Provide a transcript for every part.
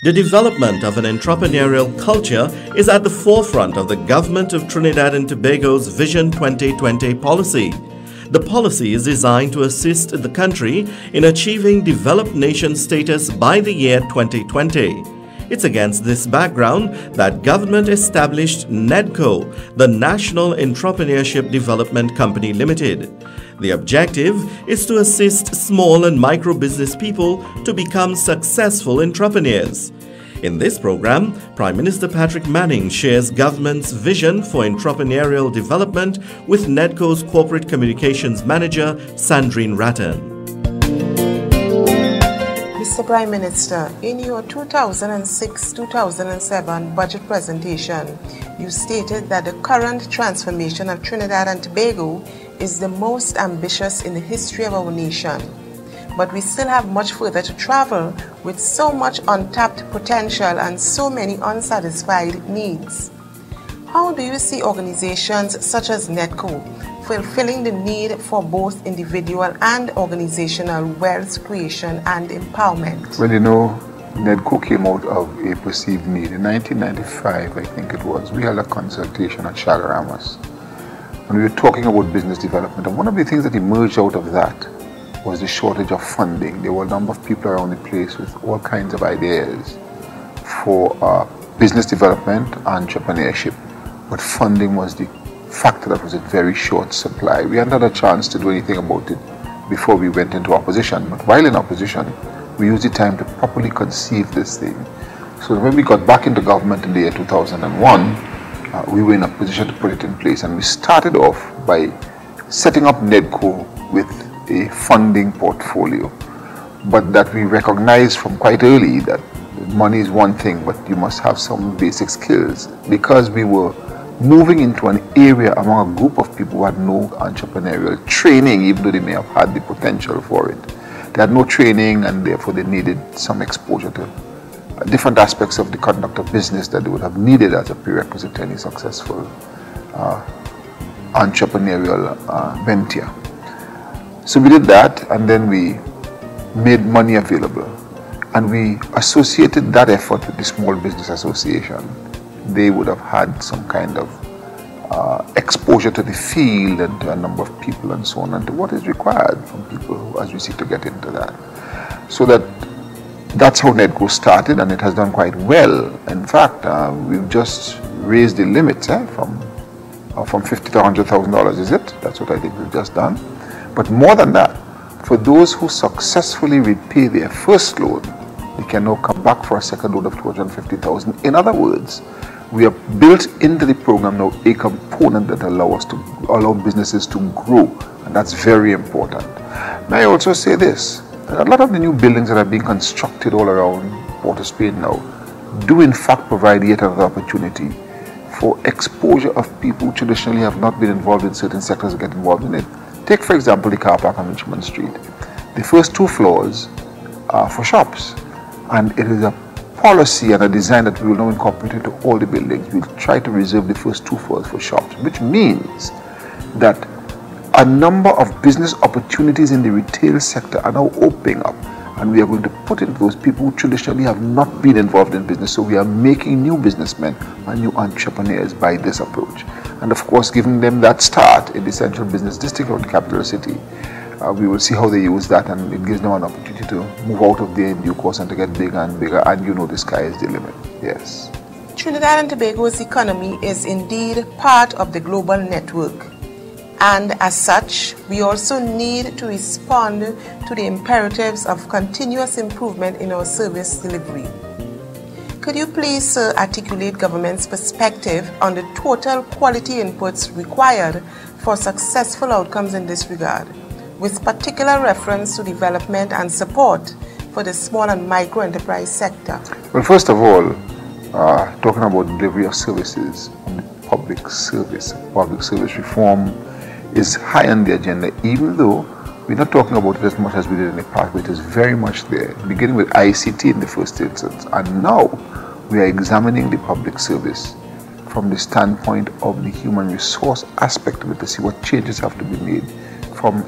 The development of an entrepreneurial culture is at the forefront of the government of Trinidad and Tobago's Vision 2020 policy. The policy is designed to assist the country in achieving developed nation status by the year 2020. It's against this background that government established NEDCO, the National Entrepreneurship Development Company Limited. The objective is to assist small and micro business people to become successful entrepreneurs. In this program, Prime Minister Patrick Manning shares government's vision for entrepreneurial development with NEDCO's Corporate Communications Manager, Sandrine Rattan. Mr. Prime Minister, in your 2006-2007 budget presentation, you stated that the current transformation of Trinidad and Tobago is the most ambitious in the history of our nation. But we still have much further to travel with so much untapped potential and so many unsatisfied needs. How do you see organizations such as NEDCO fulfilling the need for both individual and organizational wealth creation and empowerment? Well, you know, NEDCO came out of a perceived need. In 1995, I think it was, we held a consultation at Shagaramas. And we were talking about business development. And one of the things that emerged out of that was the shortage of funding. There were a number of people around the place with all kinds of ideas for business development and entrepreneurship. But funding was the factor that was in very short supply. We hadn't had a chance to do anything about it before we went into opposition. But while in opposition, we used the time to properly conceive this thing. So when we got back into government in the year 2001, we were in a position to put it in place. And we started off by setting up NEDCO with a funding portfolio. But that we recognized from quite early that money is one thing, but you must have some basic skills. Because we were moving into an area among a group of people who had no entrepreneurial training, even though they may have had the potential for it. They had no training, and therefore they needed some exposure to different aspects of the conduct of business that they would have needed as a prerequisite to any successful entrepreneurial venture. So we did that, and then we made money available, and we associated that effort with the Small Business Association. They would have had some kind of exposure to the field and to a number of people and so on, and to what is required from people as we seek to get into that. So that's how NEDCO started, and it has done quite well. In fact, we've just raised the limits from $50,000 to $100,000, is it? That's what I think we've just done. But more than that, for those who successfully repay their first loan, they can now come back for a second loan of $250,000. In other words, we have built into the program now a component that allow businesses to grow, and that's very important. May I also say this? A lot of the new buildings that are being constructed all around Port of Spain now do in fact provide yet another opportunity for exposure of people who traditionally have not been involved in certain sectors to get involved in it. Take, for example, the car park on Richmond Street. The first 2 floors are for shops, and it is a policy and a design that we will now incorporate into all the buildings. We'll try to reserve the first 2 floors for shops, which means that a number of business opportunities in the retail sector are now opening up, and we are going to put in those people who traditionally have not been involved in business. So we are making new businessmen and new entrepreneurs by this approach. And of course, giving them that start in the central business district of the capital city. We will see how they use that, and it gives them an opportunity to move out of there in due course and to get bigger and bigger, and you know the sky is the limit. Yes. Trinidad and Tobago's economy is indeed part of the global network. And as such, we also need to respond to the imperatives of continuous improvement in our service delivery. Could you please articulate government's perspective on the total quality inputs required for successful outcomes in this regard, with particular reference to development and support for the small and micro enterprise sector? Well, first of all, talking about delivery of services and public service reform is high on the agenda, even though we're not talking about it as much as we did in the past, but it is very much there, beginning with ICT in the first instance. And now we are examining the public service from the standpoint of the human resource aspect of it, to see what changes have to be made from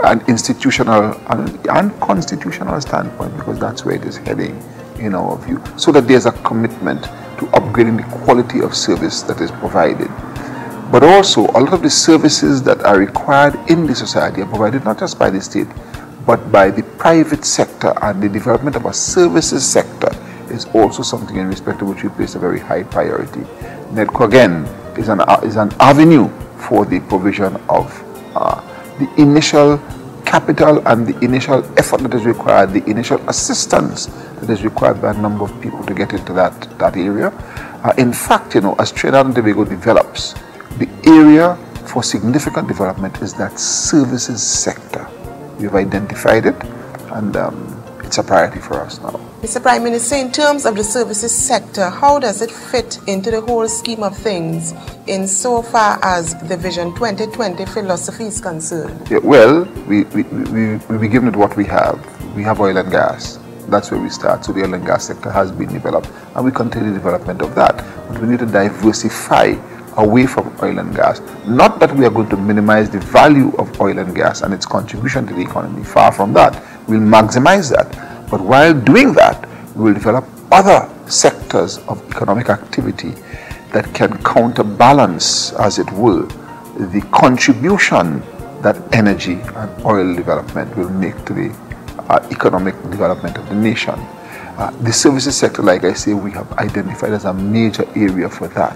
an institutional and constitutional standpoint, because that's where it is heading in our view, so that there's a commitment to upgrading the quality of service that is provided. But also, a lot of the services that are required in the society are provided not just by the state, but by the private sector, and the development of a services sector is also something in respect to which we place a very high priority. NEDCO, again, is an avenue for the provision of the initial capital and the initial effort that is required, the initial assistance that is required by a number of people to get into that area. In fact, as Trinidad and Tobago develops, the area for significant development is that services sector. We've identified it, and it's a priority for us now. Mr. Prime Minister, in terms of the services sector, how does it fit into the whole scheme of things insofar as the Vision 2020 philosophy is concerned? Yeah, well, we begin with what we have. We have oil and gas. That's where we start. So the oil and gas sector has been developed, and we continue the development of that. But we need to diversify away from oil and gas. Not that we are going to minimize the value of oil and gas and its contribution to the economy. Far from that. We'll maximize that. But while doing that, we will develop other sectors of economic activity that can counterbalance, as it were, the contribution that energy and oil development will make to the economic development of the nation. The services sector, like I say, we have identified as a major area for that.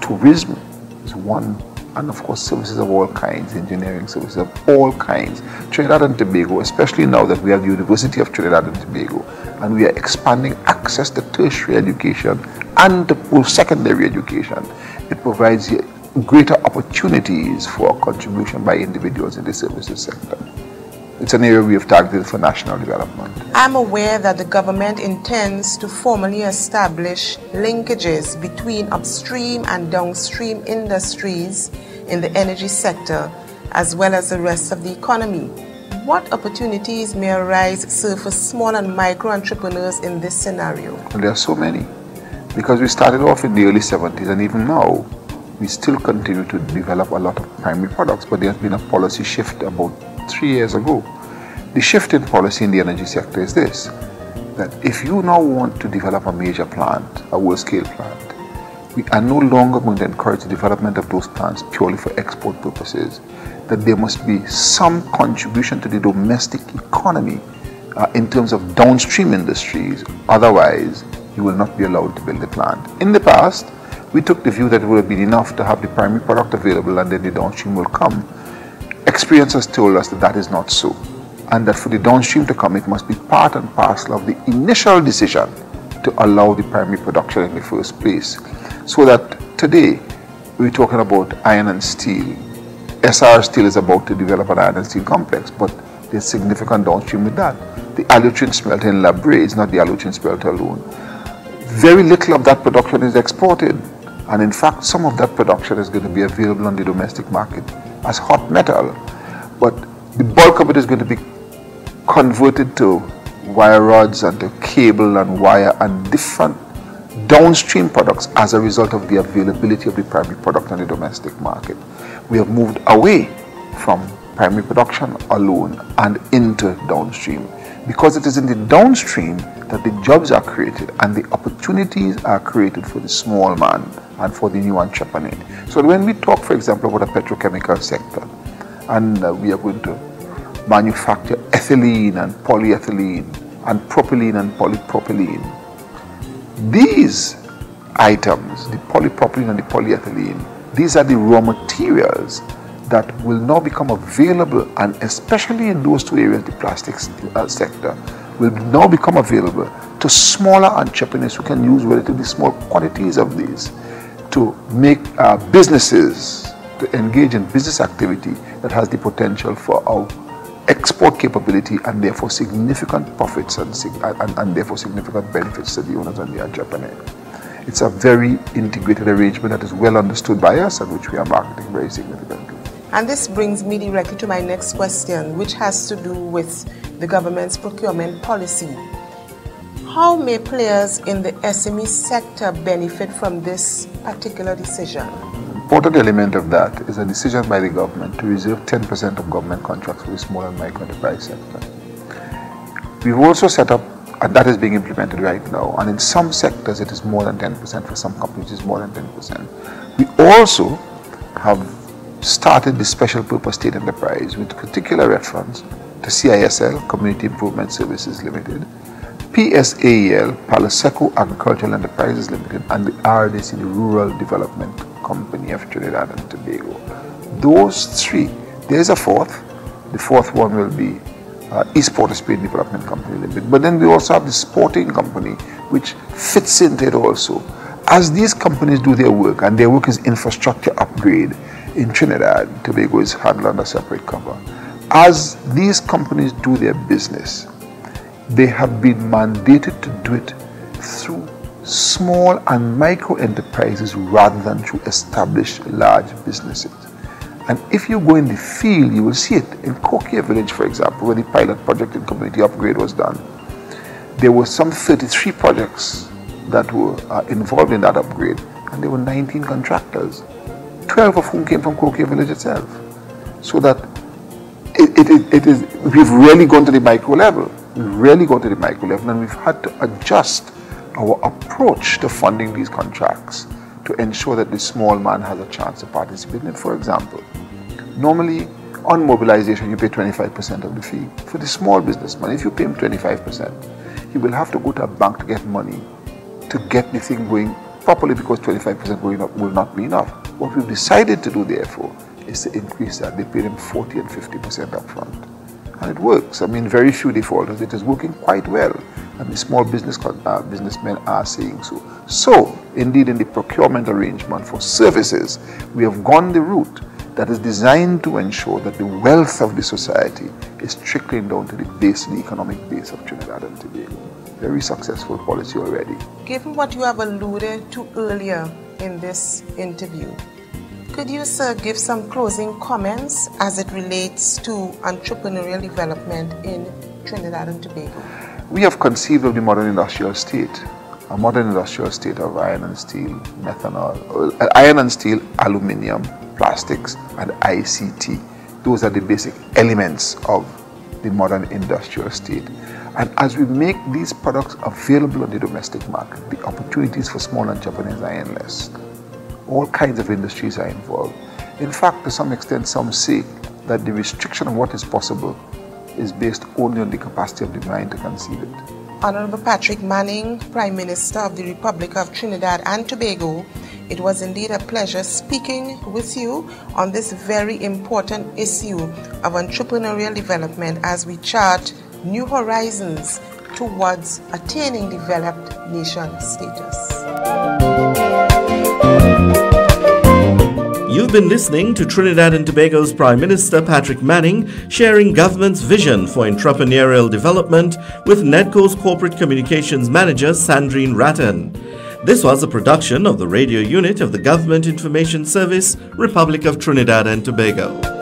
Tourism is one, and of course services of all kinds, engineering services of all kinds. Trinidad and Tobago, especially now that we have the University of Trinidad and Tobago, and we are expanding access to tertiary education and to post-secondary education, it provides greater opportunities for contribution by individuals in the services sector. It's an area we have targeted for national development. I'm aware that the government intends to formally establish linkages between upstream and downstream industries in the energy sector, as well as the rest of the economy. What opportunities may arise, sir, for small and micro entrepreneurs in this scenario? Well, there are so many, because we started off in the early 70s, and even now we still continue to develop a lot of primary products, but there has been a policy shift about 3 years ago. The shift in policy in the energy sector is this, that if you now want to develop a major plant, a world-scale plant, we are no longer going to encourage the development of those plants purely for export purposes, that there must be some contribution to the domestic economy in terms of downstream industries. Otherwise, you will not be allowed to build a plant. In the past, we took the view that it would have been enough to have the primary product available and then the downstream will come. Experience has told us that that is not so, and that for the downstream to come, it must be part and parcel of the initial decision to allow the primary production in the first place. So that today, we're talking about iron and steel. SR Steel is about to develop an iron and steel complex, but there's significant downstream with that. The alutrin smelter in La Brea is not the alutrin smelter alone. Very little of that production is exported, and in fact, some of that production is going to be available on the domestic market as hot metal, but the bulk of it is going to be converted to wire rods and to cable and wire and different downstream products as a result of the availability of the primary product on the domestic market. We have moved away from primary production alone and into downstream, because it is in the downstream that the jobs are created and the opportunities are created for the small man and for the new entrepreneur. So when we talk, for example, about a petrochemical sector, and we are going to manufacture ethylene and polyethylene and propylene and polypropylene, these items, the polypropylene and the polyethylene, these are the raw materials that will now become available, and especially in those two areas, the plastics sector, will now become available to smaller entrepreneurs who can use relatively small quantities of these to make businesses, to engage in business activity that has the potential for our export capability, and therefore significant profits and therefore significant benefits to the owners and the entrepreneur. It's a very integrated arrangement that is well understood by us and which we are marketing very significantly. And this brings me directly to my next question, which has to do with the government's procurement policy. How may players in the SME sector benefit from this particular decision? An important element of that is a decision by the government to reserve 10% of government contracts for the small and micro enterprise sector. We've also set up And that is being implemented right now. And in some sectors, it is more than 10%. For some companies, it is more than 10%. We also have started the special purpose state enterprise with particular reference to CISL, Community Improvement Services Limited, PSAEL, Palaseco Agricultural Enterprises Limited, and the RDC, the Rural Development Company of Trinidad and Tobago. Those three, there's a fourth. The fourth one will be Eastport Spain Development Company Limited. But then we also have the Sporting Company, which fits into it also. As these companies do their work, and their work is infrastructure upgrade in Trinidad, Tobago is handled under separate cover. As these companies do their business, they have been mandated to do it through small and micro enterprises rather than through established large businesses. And if you go in the field, you will see it. In Kokia Village, for example, where the pilot project in community upgrade was done, there were some 33 projects that were involved in that upgrade, and there were 19 contractors, 12 of whom came from Kokia Village itself. So that we've really gone to the micro level. We've really gone to the micro level, and we've had to adjust our approach to funding these contracts to ensure that the small man has a chance to participate in it. For example, normally on mobilization you pay 25% of the fee. For the small businessman, if you pay him 25%, he will have to go to a bank to get money to get the thing going properly, because 25% going up will not be enough. What we've decided to do, therefore, is to increase that. They pay them 40 and 50% up front. And it works. I mean, very few defaulters. It is working quite well. And the small businessmen are saying so. So, indeed, in the procurement arrangement for services, we have gone the route that is designed to ensure that the wealth of the society is trickling down to the base, the economic base of Trinidad and Tobago. Very successful policy already. Given what you have alluded to earlier in this interview, could you, sir, give some closing comments as it relates to entrepreneurial development in Trinidad and Tobago? We have conceived of the modern industrial state, a modern industrial state of iron and steel, methanol, iron and steel, aluminium, plastics, and ICT. Those are the basic elements of the modern industrial state. And as we make these products available on the domestic market, the opportunities for small entrepreneurs are endless. All kinds of industries are involved. In fact, to some extent, some say that the restriction of what is possible is based only on the capacity of the mind to conceive it. Honorable Patrick Manning, Prime Minister of the Republic of Trinidad and Tobago, it was indeed a pleasure speaking with you on this very important issue of entrepreneurial development as we chart new horizons towards attaining developed nation status. You've been listening to Trinidad and Tobago's Prime Minister Patrick Manning sharing government's vision for entrepreneurial development with NEDCO's Corporate Communications Manager Sandrine Rattan. This was a production of the radio unit of the Government Information Service, Republic of Trinidad and Tobago.